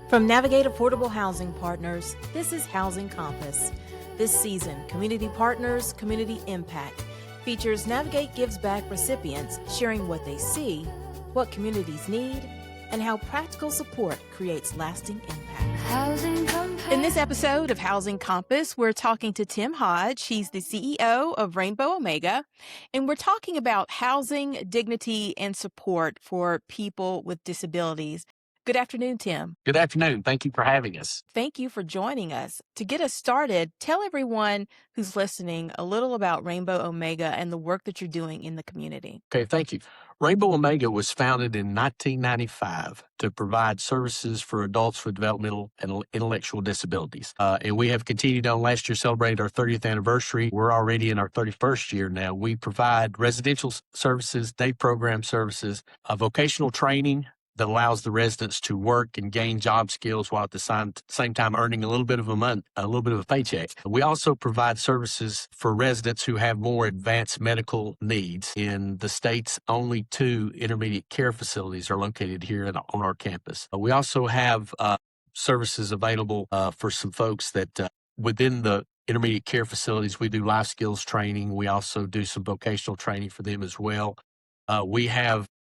From Navigate Affordable Housing Partners, this is Housing Compass. This season, Community Partners, Community Impact features Navigate Gives Back recipients sharing what they see, what communities need, and how practical support creates lasting impact. In this episode of Housing Compass, we're talking to Tim Hodge. He's the CEO of Rainbow Omega, and we're talking about housing, dignity, and support for people with disabilities. Good afternoon, Tim. Good afternoon. Thank you for having us. Thank you for joining us. To get us started, tell everyone who's listening a little about Rainbow Omega and the work that you're doing in the community. Okay, thank you. Rainbow Omega was founded in 1995 to provide services for adults with developmental and intellectual disabilities. And we have continued on. Last year celebrated our 30th anniversary. We're already in our 31st year now. We provide residential services, day program services, vocational training that allows the residents to work and gain job skills while at the same time earning a little bit of a paycheck. We also provide services for residents who have more advanced medical needs. In the state's only 2 intermediate care facilities are located here on our campus. We also have services available for some folks that within the intermediate care facilities, we do life skills training. We also do some vocational training for them as well.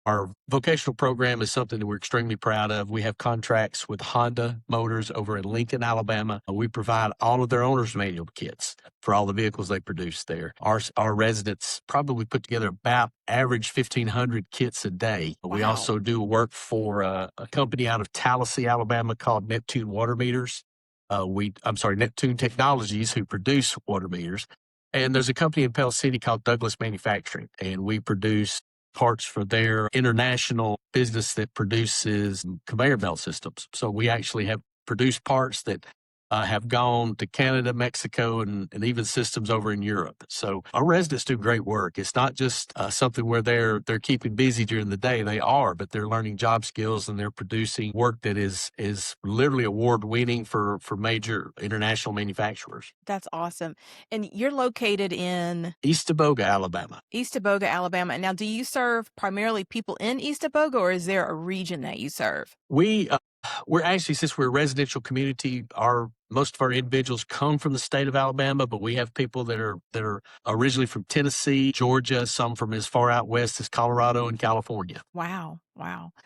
Our vocational program is something that we're extremely proud of. We have contracts with Honda Motors over in Lincoln, Alabama. We provide all of their owner's manual kits for all the vehicles they produce there. Our residents probably put together about average 1,500 kits a day. Wow. We also do work for a company out of Tallahassee, Alabama called Neptune Water Meters. Neptune Technologies, who produce water meters. And there's a company in Pell City called Douglas Manufacturing, and we produce parts for their international business that produces conveyor belt systems. So we actually have produced parts that have gone to Canada, Mexico, and even systems over in Europe. So our residents do great work. It's not just something where they're keeping busy during the day. They are, but they're learning job skills and they're producing work that is literally award-winning for major international manufacturers. That's awesome. And you're located in East Aboga, Alabama. East Aboga, Alabama. Now, do you serve primarily people in East Aboga, or is there a region that you serve? We're actually, since we're a residential community, most of our individuals come from the state of Alabama, but we have people that are originally from Tennessee, Georgia, some from as far out west as Colorado and California. Wow.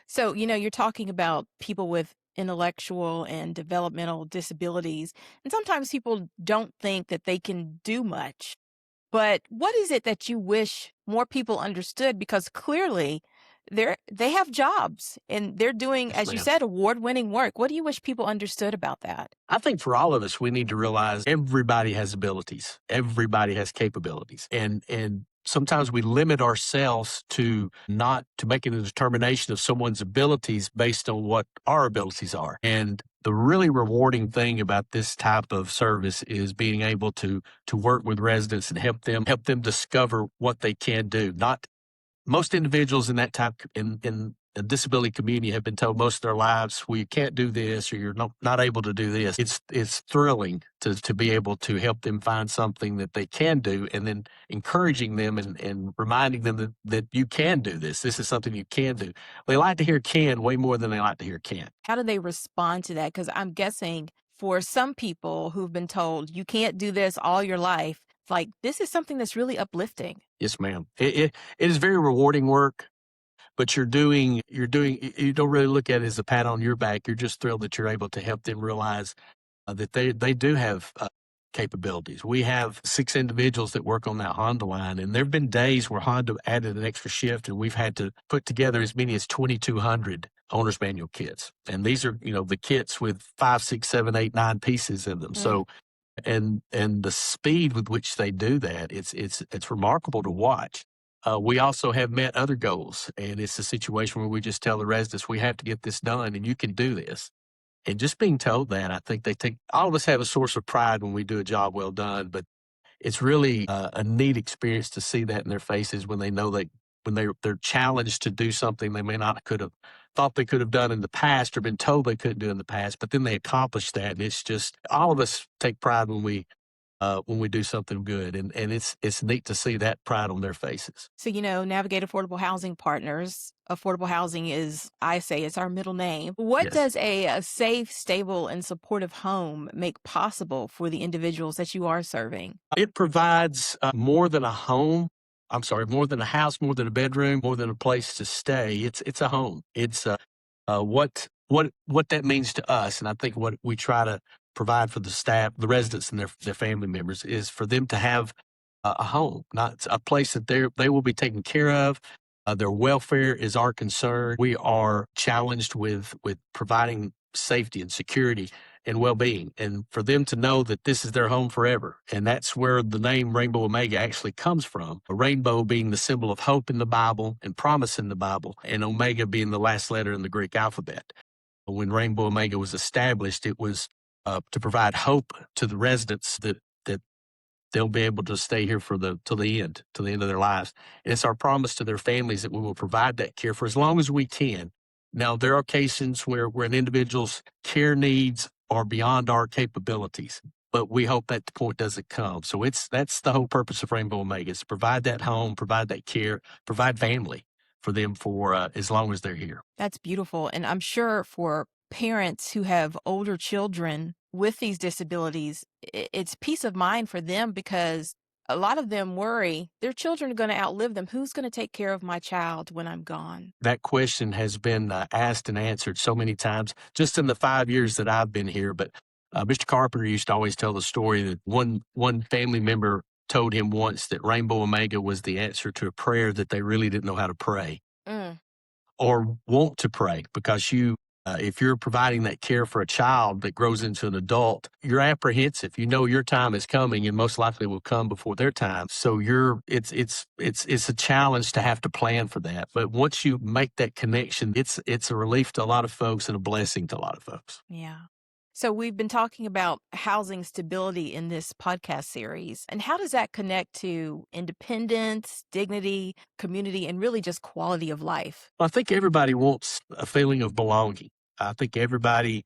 So, you're talking about people with intellectual and developmental disabilities, and sometimes people don't think that they can do much. But what is it that you wish more people understood? Because clearly they have jobs and they're doing, as you said, award-winning work. What do you wish people understood about that? I think for all of us, we need to realize everybody has abilities. Everybody has capabilities. And sometimes we limit ourselves to making a determination of someone's abilities based on what our abilities are. And the really rewarding thing about this type of service is being able to work with residents and help them discover what they can do. Most individuals in that type in the disability community have been told most of their lives, well, you can't do this or you're not able to do this. It's thrilling to be able to help them find something that they can do, and then encouraging them and reminding them that you can do this. This is something you can do. They like to hear can way more than they like to hear can't. How do they respond to that? Because I'm guessing for some people who've been told you can't do this all your life, like this is something that's really uplifting. Yes, ma'am. It is very rewarding work, but you don't really look at it as a pat on your back. You're just thrilled that you're able to help them realize that they do have capabilities. We have 6 individuals that work on that Honda line, and there have been days where Honda added an extra shift and we've had to put together as many as 2,200 owner's manual kits. And these are, the kits with 5, 6, 7, 8, 9 pieces in them. Mm. So, and the speed with which they do that, it's remarkable to watch. We also have met other goals, and it's a situation where we just tell the residents, we have to get this done and you can do this. And just being told that, I think all of us have a source of pride when we do a job well done, but it's really a neat experience to see that in their faces when they know when they're challenged to do something they may not could have thought they could have done in the past or been told they couldn't do in the past, but then they accomplish that. And it's just, all of us take pride when we when we do something good, and it's neat to see that pride on their faces. So, Navigate Affordable Housing Partners, affordable housing is, I say, it's our middle name. What Yes. does a safe, stable, and supportive home make possible for the individuals that you are serving? It provides more than a home. I'm sorry, more than a house, more than a bedroom, more than a place to stay. It's a home. It's what that means to us, and I think what we try to provide for the staff, the residents, and their family members is for them to have a home, not a place that they will be taken care of. Their welfare is our concern. We are challenged with providing safety and security and well-being, and for them to know that this is their home forever. And that's where the name Rainbow Omega actually comes from. A rainbow being the symbol of hope in the Bible and promise in the Bible, and Omega being the last letter in the Greek alphabet. When Rainbow Omega was established, it was to provide hope to the residents that they'll be able to stay here for till the end of their lives. And it's our promise to their families that we will provide that care for as long as we can. Now, there are occasions where an individual's care needs are beyond our capabilities, but we hope that the point doesn't come. So that's the whole purpose of Rainbow Omega, is to provide that home, provide that care, provide family for them for as long as they're here. That's beautiful. And I'm sure for parents who have older children with these disabilities, it's peace of mind for them because a lot of them worry their children are going to outlive them. Who's going to take care of my child when I'm gone? That question has been asked and answered so many times just in the 5 years that I've been here. But Mr. Carpenter used to always tell the story that one family member told him once that Rainbow Omega was the answer to a prayer that they really didn't know how to pray Mm, or want to pray, because if you're providing that care for a child that grows into an adult, you're apprehensive. You know your time is coming, and most likely will come before their time. So it's a challenge to have to plan for that. But once you make that connection, it's a relief to a lot of folks and a blessing to a lot of folks. yeah. So we've been talking about housing stability in this podcast series. And how does that connect to independence, dignity, community, and really just quality of life? I think everybody wants a feeling of belonging. I think everybody,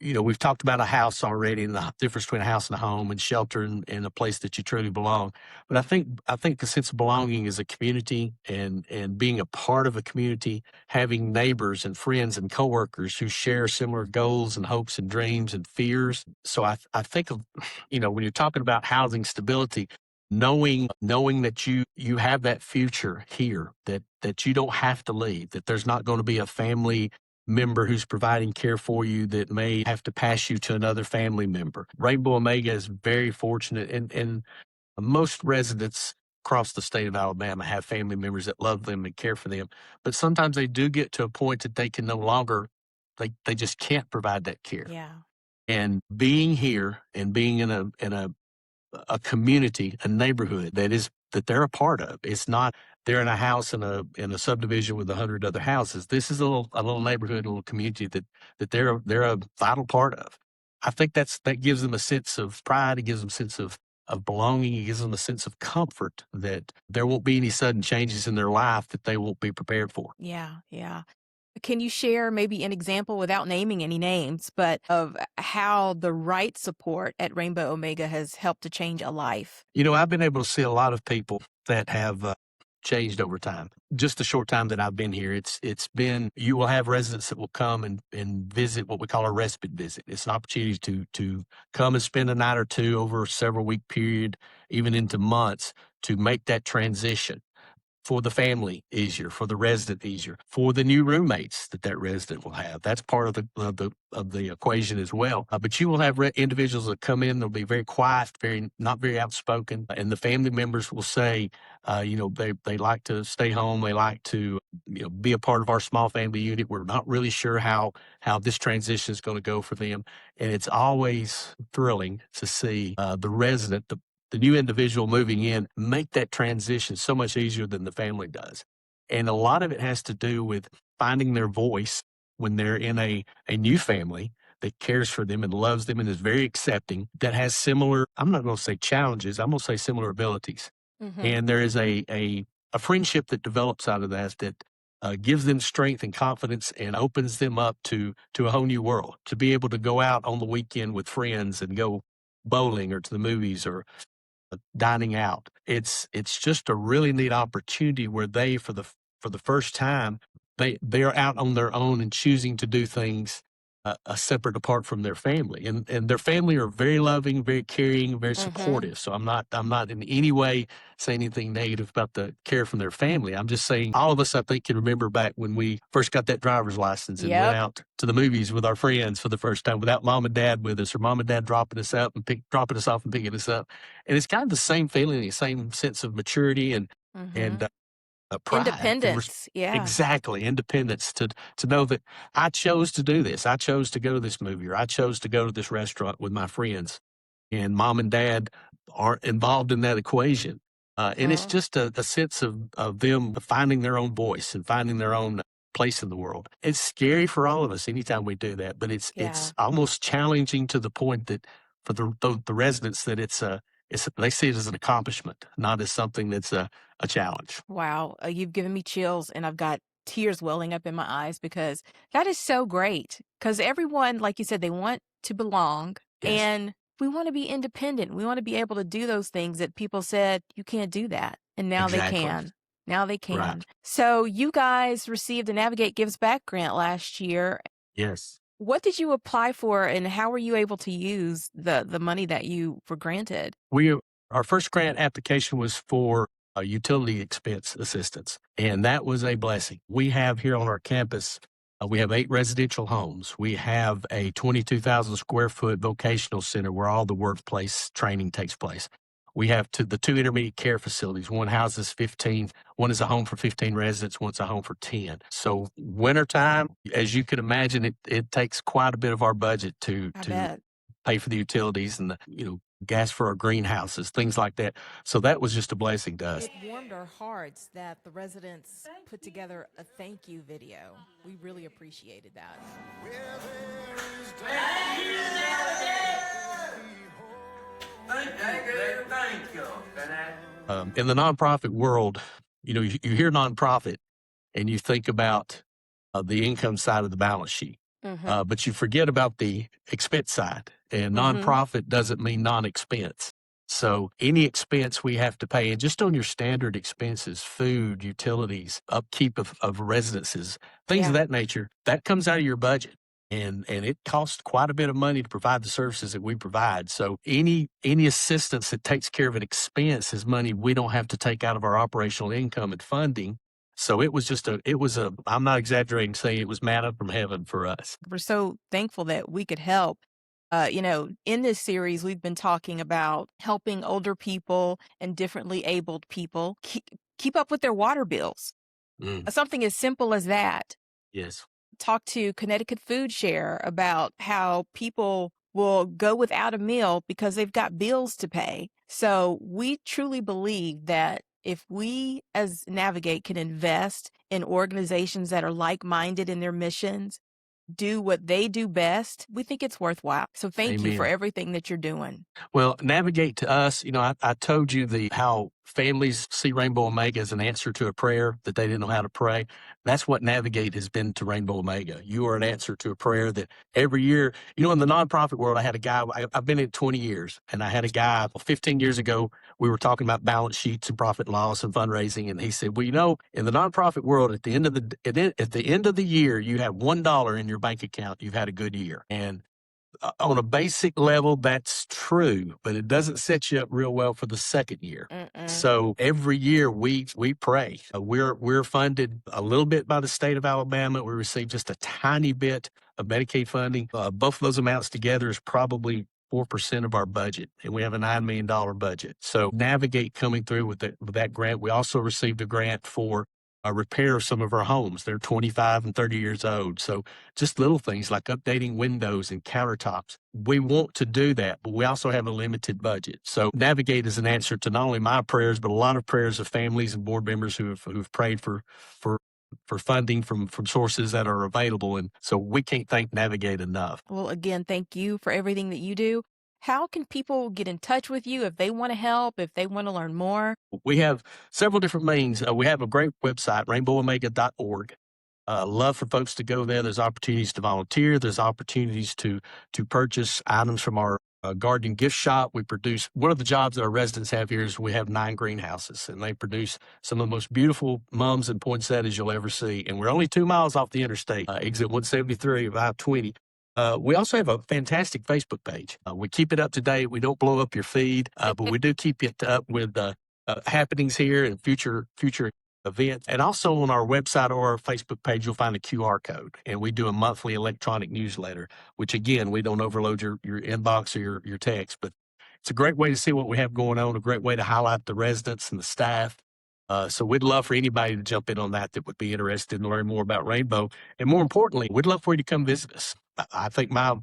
we've talked about a house already and the difference between a house and a home and shelter and a place that you truly belong. But I think the sense of belonging is a community and being a part of a community, having neighbors and friends and coworkers who share similar goals and hopes and dreams and fears. So I think of, when you're talking about housing stability, knowing that you have that future here, that you don't have to leave, that there's not going to be a family member who's providing care for you that may have to pass you to another family member. Rainbow Omega is very fortunate, and most residents across the state of Alabama have family members that love them and care for them. But sometimes they do get to a point that they can no longer, they just can't provide that care. Yeah. And being here and being in a community, a neighborhood that they're a part of. It's not they're in a house in a subdivision with 100 other houses. This is a little neighborhood, a little community that they're a vital part of. I think that gives them a sense of pride. It gives them a sense of belonging. It gives them a sense of comfort that there won't be any sudden changes in their life that they won't be prepared for. Yeah. Yeah. Can you share maybe an example without naming any names, but of how the right support at Rainbow Omega has helped to change a life? I've been able to see a lot of people that have changed over time. Just the short time that I've been here, it's been, you will have residents that will come and visit what we call a respite visit. It's an opportunity to come and spend a night or two over a several week period, even into months, to make that transition. For the family easier, for the resident easier, for the new roommates that resident will have. That's part of the equation as well. But you will have individuals that come in, they'll be very quiet, not very outspoken, and the family members will say, they like to stay home, they like to be a part of our small family unit. We're not really sure how this transition is going to go for them, and it's always thrilling to see the resident, the new individual moving in, make that transition so much easier than the family does. And a lot of it has to do with finding their voice when they're in a new family that cares for them and loves them and is very accepting, that has similar, I'm not going to say challenges, I'm going to say similar abilities. Mm-hmm. And there is a friendship that develops out of that gives them strength and confidence and opens them up to a whole new world, to be able to go out on the weekend with friends and go bowling or to the movies or dining out. It's just a really neat opportunity where they for the first time they're out on their own and choosing to do things separate apart from their family, and their family are very loving, very caring, very supportive. So I'm not in any way saying anything negative about the care from their family. I'm just saying all of us, I think, can remember back when we first got that driver's license and went Yep. out to the movies with our friends for the first time without mom and dad with us, or mom and dad dropping us off and picking us up. And it's kind of the same feeling, the same sense of maturity and pride and Independence. Yeah. exactly independence to know that I chose to do this. I chose to go to this movie, or I chose to go to this restaurant with my friends, and mom and dad aren't involved in that equation. And it's just a sense of them finding their own voice and finding their own place in the world. It's scary for all of us anytime we do that, but it's Yeah. almost challenging to the point that for the residents that it's they see it as an accomplishment, not as something that's a challenge. Wow, you've given me chills, and I've got tears welling up in my eyes because that is so great. Because everyone, like you said, they want to belong, Yes, and we want to be independent. We want to be able to do those things that people said you can't do that, and now they exactly. can. Now they can. Right. So you guys received a Navigate Gives Back grant last year. Yes. What did you apply for, and how were you able to use the money that you were granted? Our first grant application was for utility expense assistance, and that was a blessing. We have here on our campus, we have 8 residential homes. We have a 22,000 square foot vocational center where all the workplace training takes place. We have the 2 intermediate care facilities. One houses 15. One is a home for 15 residents. One's a home for 10. So wintertime, as you can imagine, it takes quite a bit of our budget to I bet. pay for the utilities and the gas for our greenhouses, things like that. So that was just a blessing to us. It warmed our hearts that the residents put together a thank you video. We really appreciated that. In the nonprofit world, you hear nonprofit and you think about the income side of the balance sheet, but you forget about the expense side. And nonprofit doesn't mean non-expense. So any expense we have to pay, and just on your standard expenses, food, utilities, upkeep of residences, things of that nature, that comes out of your budget. And it costs quite a bit of money to provide the services that we provide. So any assistance that takes care of an expense is money we don't have to take out of our operational income and funding. So it was I'm not exaggerating saying it was manna from heaven for us. We're so thankful that we could help. In this series, we've been talking about helping older people and differently abled people keep up with their water bills. Something as simple as that. Yes. Talk to Connecticut Food Share about how people will go without a meal because they've got bills to pay. So we truly believe that if we as Navigate can invest in organizations that are like-minded in their missions, do what they do best, we think it's worthwhile. So thank you for Amen. everything that you're doing. Well, Navigate to us, I told you how families see Rainbow Omega as an answer to a prayer that they didn't know how to pray. That's what Navigate has been to Rainbow Omega. You are an answer to a prayer that every year, in the nonprofit world, I had a guy, I've been in 20 years, and I had a guy 15 years ago, we were talking about balance sheets and profit and loss and fundraising, and he said, well, in the nonprofit world, at the end of the year, you have $1 in your bank account, you've had a good year. And on a basic level, that's true, but it doesn't set you up real well for the second year. So every year we pray. We're funded a little bit by the state of Alabama. We receive just a tiny bit of Medicaid funding. Both of those amounts together is probably 4% of our budget, and we have a $9 million budget. So Navigate coming through with that grant. We also received a grant for a repair of some of our homes. They're 25 and 30 years old. So just little things like updating windows and countertops. We want to do that, but we also have a limited budget. So Navigate is an answer to not only my prayers, but a lot of prayers of families and board members who've prayed for funding from sources that are available. And so we can't thank Navigate enough. Well, again, thank you for everything that you do. How can people get in touch with you if they want to help, if they want to learn more? We have several different means. We have a great website, rainbowomega.org. Love for folks to go there. There's opportunities to volunteer. There's opportunities to purchase items from our a garden gift shop. We produce one of the jobs that our residents have here is we have 9 greenhouses, and they produce some of the most beautiful mums and poinsettias you'll ever see. And we're only 2 miles off the interstate, exit 173 of I-20. We also have a fantastic Facebook page. We keep it up to date. We don't blow up your feed, but we do keep it up with happenings here and future events. And also on our website or our Facebook page, you'll find a QR code. And we do a monthly electronic newsletter, which again, we don't overload your inbox or your text, but it's a great way to see what we have going on, a great way to highlight the residents and the staff. So we'd love for anybody to jump in on that would be interested in learning more about Rainbow. And more importantly, we'd love for you to come visit us. I think my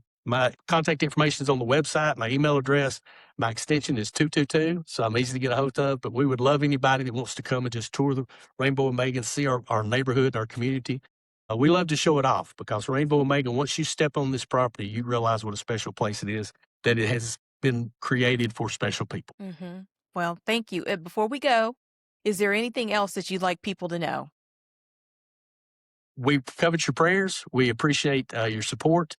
contact information is on the website. My email address, my extension is 222, so I'm easy to get a hold of. But we would love anybody that wants to come and just tour the Rainbow Omega and see our neighborhood, our community. We love to show it off because Rainbow Omega, once you step on this property, you realize what a special place it is, that it has been created for special people. Mm-hmm. Well, thank you. Before we go, is there anything else that you'd like people to know? We've covered your prayers. We appreciate your support.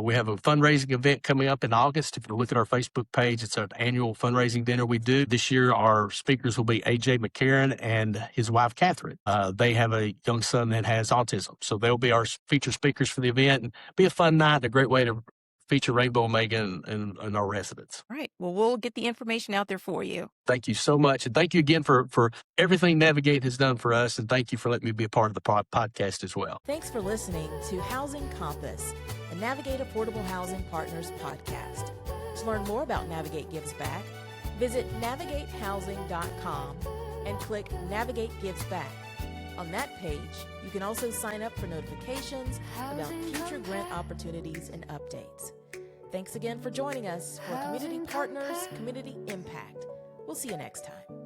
We have a fundraising event coming up in August. If you look at our Facebook page, it's an annual fundraising dinner we do. This year, our speakers will be A.J. McCarron and his wife, Catherine. They have a young son that has autism. So they'll be our featured speakers for the event, and be a fun night, a great way to feature Rainbow Omega and our residents. All right. Well, we'll get the information out there for you. Thank you so much. And thank you again for everything Navigate has done for us. And thank you for letting me be a part of the podcast as well. Thanks for listening to Housing Compass, a Navigate Affordable Housing Partners podcast. To learn more about Navigate Gives Back, visit navigatehousing.com and click Navigate Gives Back. On that page, you can also sign up for notifications about future grant opportunities and updates. Thanks again for joining us for Community Partners, Community Impact. We'll see you next time.